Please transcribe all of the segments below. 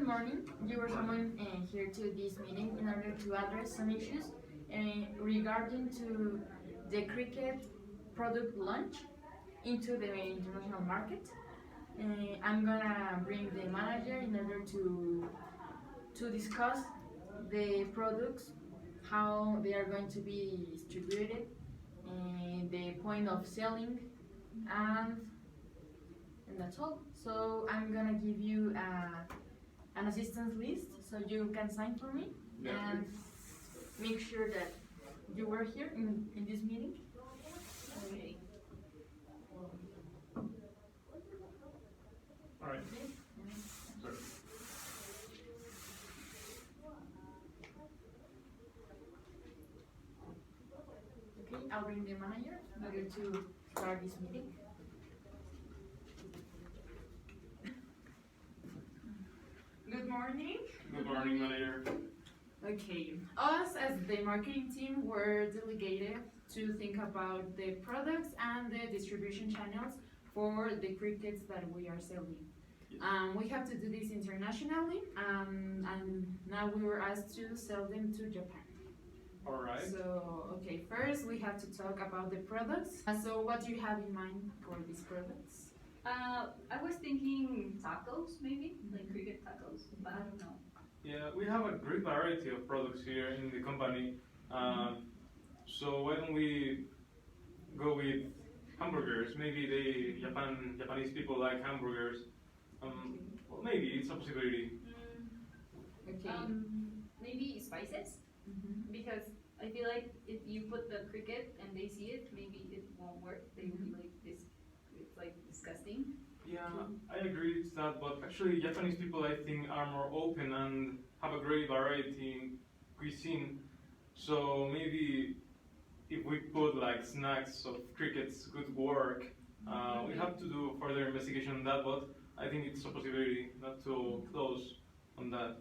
morning. You were summoned here to this meeting in order to address some issues regarding to the cricket product launch into the international market. I'm gonna bring the manager in order to discuss the products, how they are going to be distributed, and the point of selling, and that's all. So I'm gonna give you an assistance list so you can sign for me and make sure that you were here in this meeting. Okay. All right. Sorry. Okay, I'll bring the manager in order to start this meeting. Good morning. Good morning, manager. Okay, us as the marketing team were delegated to think about the products and the distribution channels for the crickets that we are selling. Yes. We have to do this internationally, and now we were asked to sell them to Japan. All right. So, okay, first we have to talk about the products. So, what do you have in mind for these products? I was thinking tacos, maybe like cricket tacos, but I don't know. Yeah, we have a great variety of products here in the company. So why don't we go with hamburgers? Maybe Japanese people like hamburgers. Well, maybe it's a possibility. Okay. Maybe spices, because I feel like if you put the cricket and they see it, maybe it won't work. They will be like this. It's like disgusting. Yeah, I agree with that, but actually Japanese people I think are more open and have a great variety in cuisine. So maybe if we put like snacks of crickets could work. We have to do further investigation on that, but I think it's a possibility not to close on that.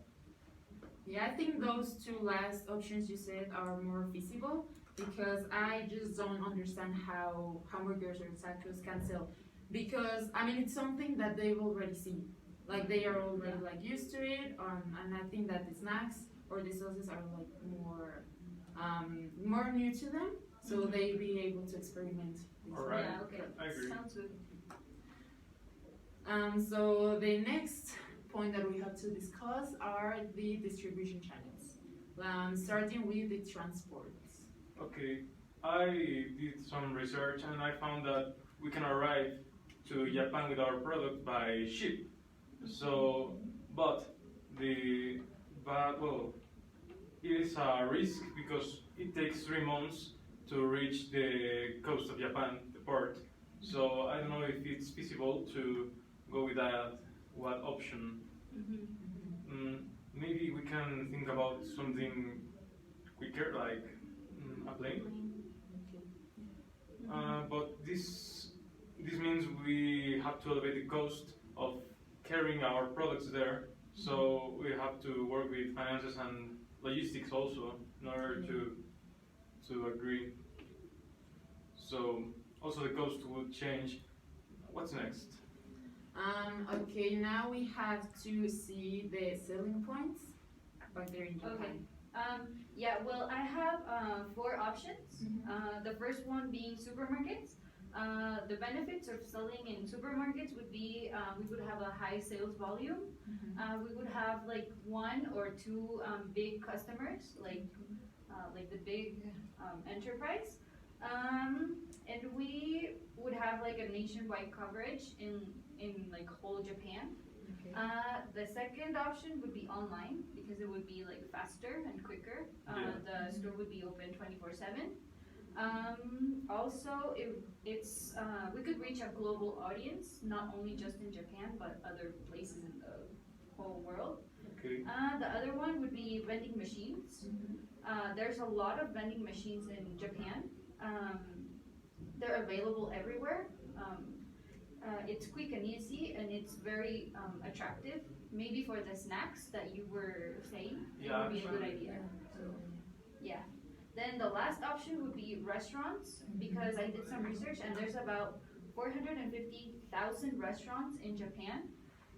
Yeah, I think those two last options you said are more feasible because I just don't understand how hamburgers or tacos can sell. Because I mean, it's something that they've already seen, like they are already like used to it, and I think that the snacks or the sauces are like more new to them, so they be able to experiment. All right. Yeah, okay. I agree. Sounds good. So the next point that we have to discuss are the distribution channels, starting with the transports. Okay, I did some research and I found that we can arrive to Japan with our product by ship. So, well, it is a risk because it takes 3 months to reach the coast of Japan, the port. So I don't know if it's feasible to go with that. What option? Maybe we can think about something quicker, like a plane. But this means we have to elevate the cost of carrying our products there. So we have to work with finances and logistics also in order to agree. So also the cost would change. What's next? Okay, now we have to see the selling points back there in Japan. Okay. Yeah, well, I have 4 options. The first one being supermarkets. The benefits of selling in supermarkets would be we would have a high sales volume. We would have like 1 or 2 big customers, like the big enterprise. And we would have like a nationwide coverage in like whole Japan. Okay. The second option would be online because it would be like faster and quicker. The store would be open 24/7. Also, it's we could reach a global audience, not only just in Japan but other places in the whole world. Okay. The other one would be vending machines. There's a lot of vending machines in Japan. They're available everywhere. It's quick and easy, and it's very attractive. Maybe for the snacks that you were saying, it would be a good idea. Yeah. Then the last option would be restaurants, because I did some research and there's about 450,000 restaurants in Japan.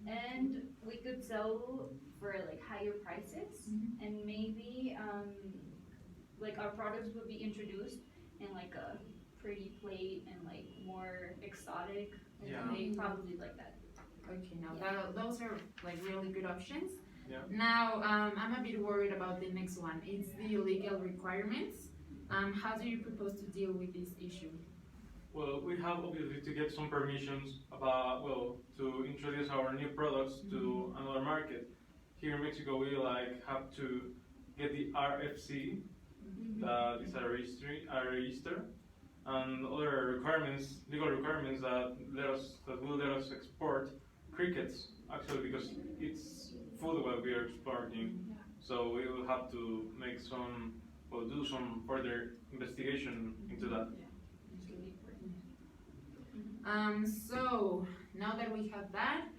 and we could sell for like higher prices, and maybe like our products would be introduced in like a pretty plate and like more exotic, and Yeah. they probably like that. Okay, now Yeah. those are like really good options. Yeah. Now, I'm a bit worried about the next one. It's the legal requirements. How do you propose to deal with this issue? Well, we have obviously to get some permissions about, well, to introduce our new products to another market. Here in Mexico, we like have to get the RFC, that is a register, and other requirements, legal requirements that will let us export crickets. Actually, because it's food what we are exporting, so we will have to make some, well, do some further investigation into that. It's really important. So now that we have that,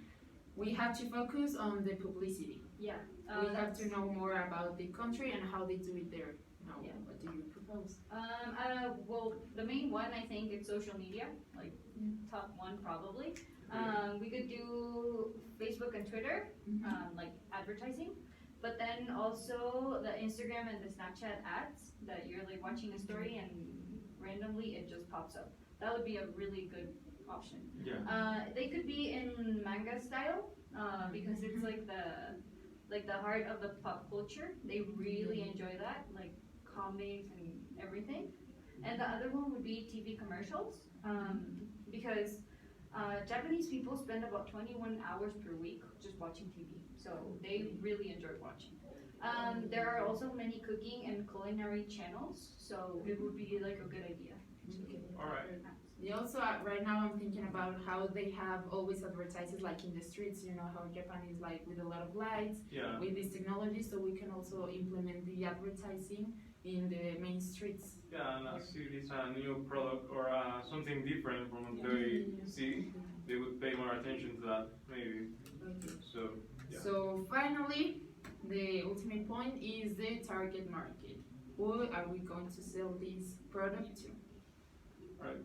we have to focus on the publicity. Yeah. We have to know more about the country and how they do it there. Now, Yeah. what do you propose? Well, the main one I think is social media, like top one probably. We could do Facebook and Twitter, like advertising, but then also the Instagram and the Snapchat ads that you're like watching a story and randomly it just pops up. That would be a really good option. Yeah. They could be in manga style, because it's like the heart of the pop culture. They really enjoy that, like comics and everything. And the other one would be TV commercials, because Japanese people spend about 21 hours per week just watching TV, so they really enjoy watching. There are also many cooking and culinary channels, so it would be like a good idea. All right. They also, right now I'm thinking about how they have always advertises like in the streets, you know how Japan is like with a lot of lights, Yeah. with this technology, so we can also implement the advertising in the main streets. Yeah, and as it is a new product or something different from what they see, they would pay more attention to that, maybe. Okay. So, yeah. So finally, the ultimate point is the target market. Who are we going to sell this product to? Right.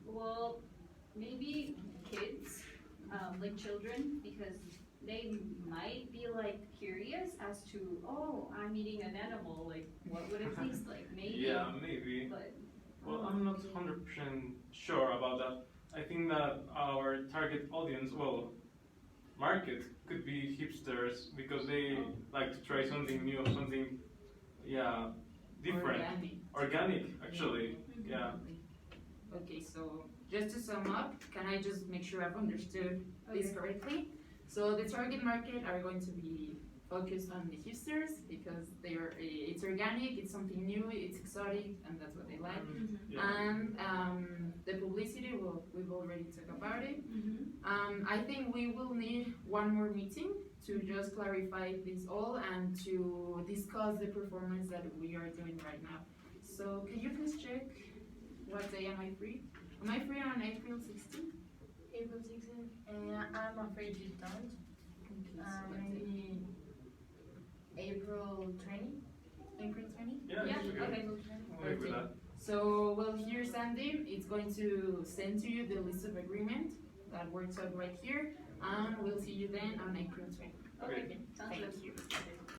Well, maybe kids, like children, because they might be like curious as to, oh, I'm eating an animal, like what would it taste like? Maybe. Yeah, maybe. But Well, I'm not 100% sure about that. I think that our target audience, well, market could be hipsters because they like to try something new, something, yeah, different. Organic, actually. Yeah. Okay, so just to sum up, can I just make sure I've understood this correctly? So the target market are going to be focused on the hipsters because it's organic, it's something new, it's exotic, and that's what they like. Yeah. And the publicity, well, we've already talked about it. I think we will need one more meeting to just clarify this all and to discuss the performance that we are doing right now. So can you please check what day am I free? Am I free on April 16th? April 16th, I'm afraid you don't. Maybe April 20? April 20? Yeah, Yeah, it's okay. okay. I'll live with that. So, well, here Sandy, it's going to send to you the list of agreement that works out right here, and we'll see you then on April 20. Okay, sounds Thank good. you.